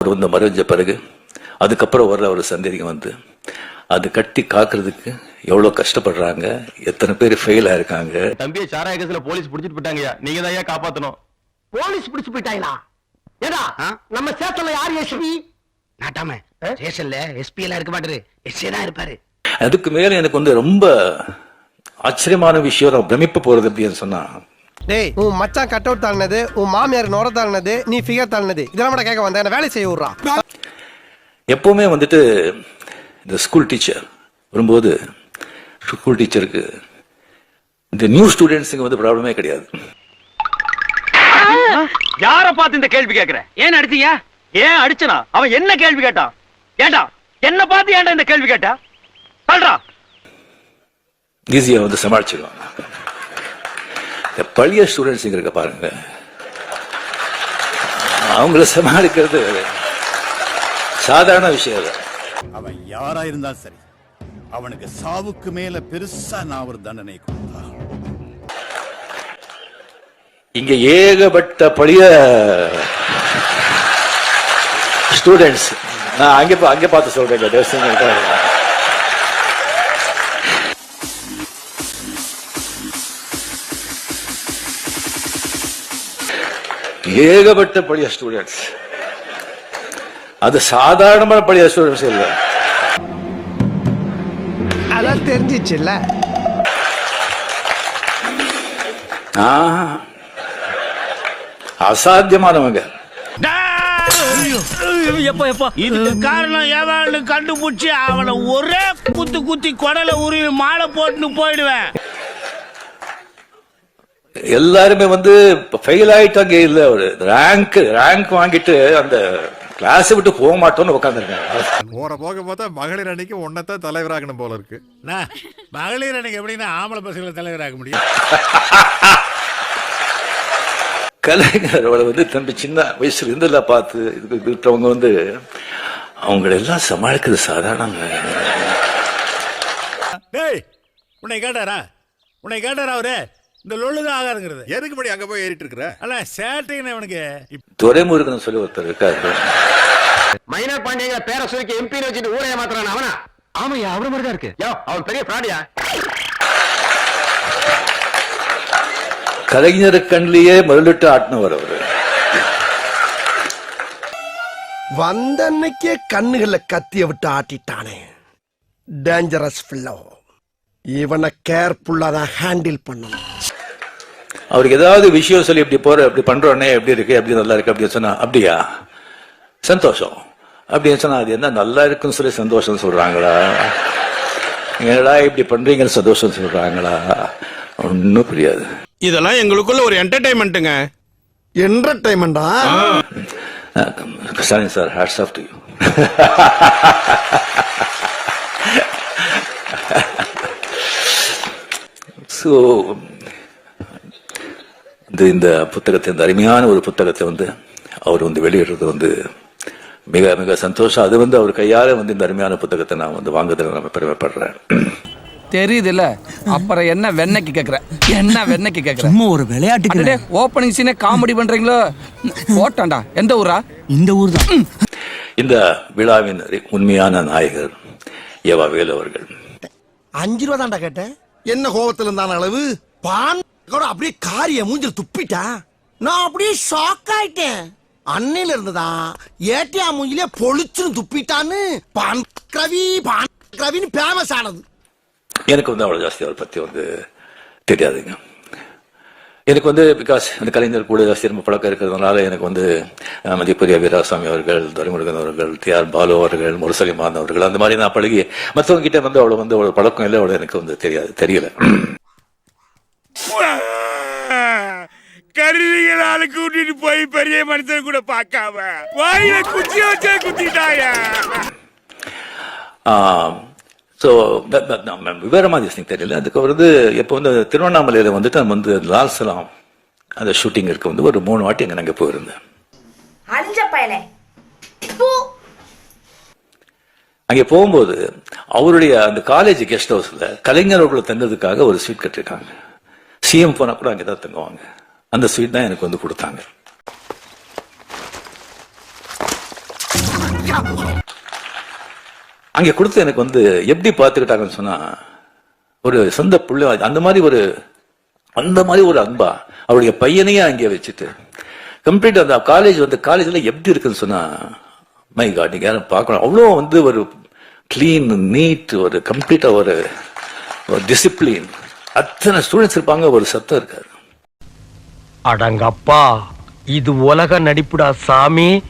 அவர் வந்து மறைஞ்ச பிறகு அதுக்கப்புறம் வர்ற ஒரு சந்தேகம் வந்து அது கட்டி காக்குறதுக்கு எவ்வளவு கஷ்டப்படுறாங்க, எத்தனை பேர் ஃபெயில் ஆயிருக்காங்க. தம்பியை சாராய கேஸ்ல போலீஸ் பிடிச்சிட்டு போயிட்டாங்கயா, நீங்க தான் காப்பாத்தணும். போலீஸ் பிடிச்சு போயிட்டாங்களா? ஏடா நம்ம ஸ்டேஷன்ல யார் எஸ்பி? நாட்டாம ஸ்டேஷன்ல எஸ்பி எல்லாம் இருக்க மாட்டாரு, எஸ்ஏ தான் இருப்பாரு. அதுக்கு மேல எனக்கு வந்து ரொம்ப ஆச்சரியமான விஷயம், பிரமிப்பு போறது அப்படின்னு சொன்னா, டேய் உன் மச்சான் கட் அவுட் தாழ்னது, உன் மாமியார் நோர தாழ்னது, நீ ஃபிகர் தாழ்னது, இதெல்லாம் கூட கேட்க வந்தேன். வேலை செய்ய விடுறா. எப்பவுமே வந்துட்டு இந்த ஸ்கூல் டீச்சர் வரும்போது ஸ்கூல் டீச்சருக்கு இந்த நியூ ஸ்டூடெண்ட்ஸுக்கு வந்து ப்ராப்ளமே கிடையாது. யார பார்த்து இந்த கேள்வி கேட்கிற? ஏன் அடிச்சீங்க? ஏன் அடிச்சனா? அவன் என்ன கேள்வி கேட்டான்? ஏண்டா என்ன பார்த்து ஏன்டா இந்த கேள்வி கேட்டா? சொல்றா. ஈஸியா வந்து சமாளிச்சிருவாங்க. இந்த பழைய ஸ்டூடெண்ட்ஸ் இருக்க பாருங்க, அவங்கள சமாளிக்கிறது சாதாரண விஷயம். அவன் யாரா இருந்தா சரி, அவனுக்கு சாவுக்கு மேல பெருசா நான் ஒரு தண்டனை கொடுத்தா. இங்க ஏகப்பட்ட பழைய ஸ்டூடெண்ட்ஸ், நான் அங்கே பார்த்து சொல்றேன். ஏகப்பட்ட பழைய ஸ்டூடெண்ட்ஸ், அது சாதாரணமான பழைய ஸ்டூடெண்ட்ஸ் இல்ல. அதான் தெரிஞ்சிச்சுல்ல. அசாத்தியமானவங்க. இதுக்கு காரணம் எவனு கண்டுபிடிச்சு அவனை ஒரே குத்தி கொடல உருவி மாலை போட்டு போயிடுவேன். எல்லாருமே வந்து ஃபெயில் ஆயிட்டாங்க. இல்ல ஒரு ரேங்க் வாங்கிட்டு அந்த கிளாஸ் விட்டு போக மாட்டோம்னு உட்காந்துருக்காங்க. போற போக பார்த்தா மகளிர் அணிக்கு ஒன்னதான் தலைவராகணும் போல இருக்கு. மகளிர் அணிக்கு எப்படின்னா ஆம்பளை பசங்களை தலைவராக முடியும். கலைஞரோட வந்து தம்பி சின்ன வயசுல இருந்தெல்ல பார்த்து இருக்கிறவங்க வந்து அவங்களை எல்லாம் சமாளிக்கிறது சாதாரண. உன்னை கேட்டாரா அவரு? இந்த லொல்லுதான் ஆகாதுங்கிறது. எதுக்கு படி அங்க போய் ஏறிட்டு இருக்கிற? அல்ல சேட்டைன்னு அவனுக்கு துரைமுருகன் சொல்லி ஒருத்தர் இருக்காரு. மைனர் பாண்டியங்க பேரை சுருக்கி எம்பி வச்சுட்டு ஊரைய மாத்திரான அவனா? ஆமையா, அவரு மாதிரிதான் இருக்கு. அவன் பெரிய பிராடியா. கலைஞர் கண்ணிலேயே முதலிட்டு ஆட்டினவர் அவரு. வந்த அன்னைக்கே கண்ணுகள்ல கத்திய விட்டு ஆட்டிட்டானே, டேஞ்சரஸ் பிள்ளோ. இவனை கேர்ஃபுல்லா தான் ஹேண்டில் பண்ணணும். அவருக்கு ஏதாவது விஷயம் சொல்லி இப்படி போற இப்படி பண்றோன்னே எப்படி இருக்கு, எப்படி நல்லா இருக்கு அப்படின்னு சொன்னா, அப்படியா சந்தோஷம் அப்படின்னு சொன்னா, அது என்ன நல்லா இருக்குன்னு சொல்லி சந்தோஷம் சொல்றாங்களா, என்னடா இப்படி பண்றீங்கன்னு சந்தோஷம் சொல்றாங்களா, ஒன்னும் புரியாது. இதெல்லாம் எங்களுக்குள்ள ஒரு என்டர்டைன்மெண்ட்டுங்க. என்டர்டைன்மெண்டா? Stalin sir, hats off to you. So இந்த புத்தகத்தை, இந்த அருமையான ஒரு புத்தகத்தை வந்து அவர் வந்து வெளியிடுறது வந்து மிக மிக சந்தோஷம். அது வந்து அவர் கையால வந்து இந்த அருமையான புத்தகத்தை நான் வந்து வாங்குறதுல நான் பெருமைப்படுறேன். தெரியுதுல்ல, அப்புறம் என்ன வெண்ணைக்கு கேக்குற? ஒரு விளையாட்டுக்கு ஓப்பனிங் சீனே காமெடி பண்றீங்களோ? போட்டாண்டா. எந்த ஊரா? இந்த ஊர் தான். இந்த விழாவின் உண்மையான நாயகர் ஏவா வேலு அவர்கள். 5 ரூபா தான்டா கேட்டேன். என்ன கோபத்துல இருந்தான அளவு பான் அப்படியே காரிய மூஞ்சில் துப்பிட்டா. நான் அப்படியே ஷாக் ஆயிட்டேன். அன்னையில இருந்துதான் ஏட்டியா மூஞ்சிலே பொழிச்சுன்னு துப்பிட்டான்னு பான் கிரவின்னு ஃபேமஸ் ஆனது. எனக்கு வந்து அவ்வளவு ஜாஸ்தி அவரை பத்தி வந்து தெரியாதுங்க. எனக்கு வந்து பிகாஸ் அந்த கலைஞர் கூட ஜாஸ்தி ரொம்ப பழக்கம் இருக்கிறதுனால எனக்கு வந்து மதிப்புரிய வீராசாமி அவர்கள், துரைமுருகன் அவர்கள், TR பாலு அவர்கள், முரசலிமான் அவர்கள், அந்த மாதிரி நான் பழகி மற்றவங்க கிட்ட வந்து அவ்வளவு வந்து அவ்வளவு பழக்கம் இல்லை. அவ்வளவு எனக்கு வந்து தெரியல. கருவிகளால கூட்டிட்டு போய் பெரிய மனுஷன் கூட பார்க்காம வாயில குச்சி வச்சே குத்திட்டாயா. ஸோ விவரமா திசைங்க தெரியல. அதுக்கு வந்து எப்போ வந்து திருவண்ணாமலையில வந்துட்டு நம்ம வந்து லால் சலாம் அந்த ஷூட்டிங் இருக்கு வந்து ஒரு 3 வாட்டி அங்கே நாங்கள் போயிருந்தேன். அங்கே போகும்போது அவருடைய அந்த காலேஜ் கெஸ்ட் ஹவுஸ்ல கலைஞர்களை தங்குறதுக்காக ஒரு ஸ்வீட் கட்டிருக்காங்க. சிஎம் போனா கூட அங்கேதான் தங்குவாங்க. அந்த ஸ்வீட் தான் எனக்கு வந்து கொடுத்தாங்க. அங்க கொடுத்து எனக்கு வந்து எப்படி பார்த்துக்கிட்டாங்கன்னு சொன்னா, ஒரு சொந்த புள்ள அந்த மாதிரி ஒரு அன்பா அவருடைய பையனையே அங்கே வச்சுட்டு கம்ப்ளீட் அந்த காலேஜ்ல எப்படி இருக்குன்னு சொன்னா, மை காட், நீங்க யாரும் பார்க்கணும். அவ்வளோ வந்து ஒரு கிளீன் நீட், ஒரு கம்ப்ளீட்டா ஒரு டிசிப்ளின். அத்தனை ஸ்டூடெண்ட்ஸ் இருப்பாங்க, ஒரு சத்தம் இருக்காது. அடங்கப்பா, இது உலக நடிப்புடா சாமி.